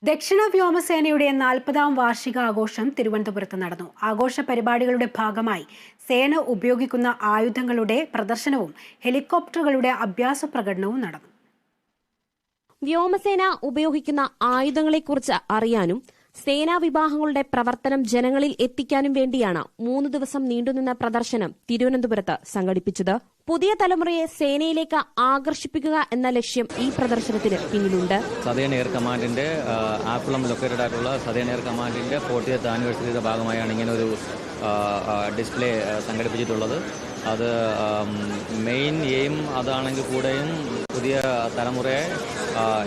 ദക്ഷിണ വ്യോമസേനയുടെ 40ാം വാർഷികാഘോഷം തിരുവനന്തപുരത്ത് നടന്നു. ആഘോഷ പരിപാടികളുടെ ഭാഗമായി സേന ഉപയോഗിക്കുന്ന ആയുധങ്ങളുടെ പ്രദർശനവും ഹെലികോപ്റ്ററുകളുടെ അഭ്യാസ പ്രകടനവും നടന്നു. വ്യോമസേന ഉപയോഗിക്കുന്ന ആയുധങ്ങളെക്കുറിച്ച് അറിയാനും സേനാ വിഭാഗങ്ങളുടെ പ്രവർത്തനം ജനങ്ങളിൽ എത്തിക്കാനും വേണ്ടിയാണ് 3 ദിവസം നീണ്ടുനിന്ന പ്രദർശനം തിരുവനന്തപുരത്ത് സംഘടിപ്പിച്ചത്. പുതിയ തലമുറയെ സേനയിലേക്ക് ആകർഷിപ്പിക്കുക എന്ന ലക്ഷ്യം ഈ പ്രദർശനത്തിന് പിന്നിലുണ്ട്. സദേൺ എയർ കമാൻഡിന്റെ ആക്കുളം ലൊക്കേറ്റഡ് ആയിട്ടുള്ള സദേൺ എയർ കമാൻഡിന്റെ 40th ആനിവേഴ്സറിയുടെ ഭാഗമായാണ് ഇങ്ങനെ ഒരു ഡിസ്പ്ലേ സംഘടിപ്പിച്ചിട്ടുള്ളത്. അത് മെയിൻ എയിം അതാണെങ്കിൽ കൂടെയും പുതിയ തലമുറയെ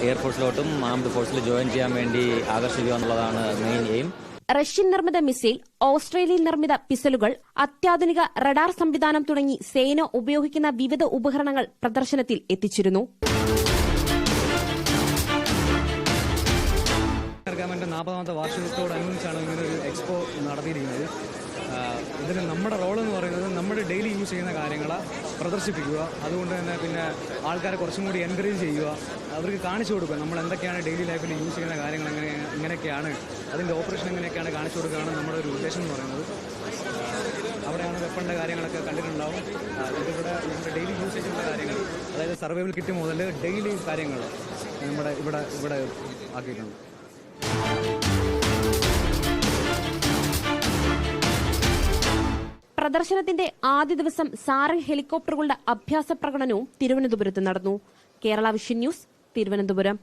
എയർഫോഴ്സിലോട്ടും ആംഡ് ഫോഴ്സിൽ ജോയിൻ ചെയ്യാൻ വേണ്ടി ആകർഷിക്കുക എന്നുള്ളതാണ് മെയിൻ എയിം. റഷ്യൻ നിർമ്മിത മിസൈൽ, ഓസ്ട്രേലിയൻ നിർമ്മിത പിസ്റ്റലുകൾ, അത്യാധുനിക റഡാർ സംവിധാനം തുടങ്ങി സേന ഉപയോഗിക്കുന്ന വിവിധ ഉപകരണങ്ങൾ പ്രദർശനത്തിൽ എത്തിച്ചിരുന്നു. ഗവൺമെന്റ് 40ാമത്തെ വാർഷികത്തോടനുബന്ധിച്ചാണ് ഇങ്ങനെ ഒരു എക്സ്പോ നടത്തിയിരിക്കുന്നത്. ഇതിന് നമ്മുടെ റോൾ എന്ന് പറയുന്നത് നമ്മുടെ ഡെയിലി യൂസ് ചെയ്യുന്ന കാര്യങ്ങൾ പ്രദർശിപ്പിക്കുക. അതുകൊണ്ട് തന്നെ പിന്നെ ആൾക്കാരെ കുറച്ചും കൂടി എൻകറേജ് ചെയ്യുക, അവർക്ക് കാണിച്ചു കൊടുക്കുക നമ്മൾ എന്തൊക്കെയാണ് ഡെയിലി ലൈഫിൽ യൂസ് ചെയ്യുന്ന കാര്യങ്ങൾ, ഇങ്ങനെയൊക്കെയാണ് അതിൻ്റെ ഓപ്പറേഷൻ എങ്ങനെയൊക്കെയാണ് കാണിച്ചു കൊടുക്കുകയാണ് നമ്മുടെ ഒരു ഉദ്ദേശം എന്ന് പറയുന്നത്. അവിടെയാണ് വെപ്പണിൻ്റെ കാര്യങ്ങളൊക്കെ കണ്ടിട്ടുണ്ടാവും. ഇതിവിടെ നമ്മുടെ ഡെയിലി യൂസ് ചെയ്യുന്ന കാര്യങ്ങൾ, അതായത് സർവൈവൽ കിറ്റ് മുതൽ ഡെയിലി കാര്യങ്ങൾ നമ്മുടെ ഇവിടെ ആക്കിയിട്ടുണ്ട്. പ്രദർശനത്തിന്റെ ആദ്യ ദിവസം സാരംഗ് ഹെലികോപ്റ്ററുകളുടെ അഭ്യാസ പ്രകടനവും തിരുവനന്തപുരത്ത് നടന്നു. Kerala vision news, Thiruvananthapuram.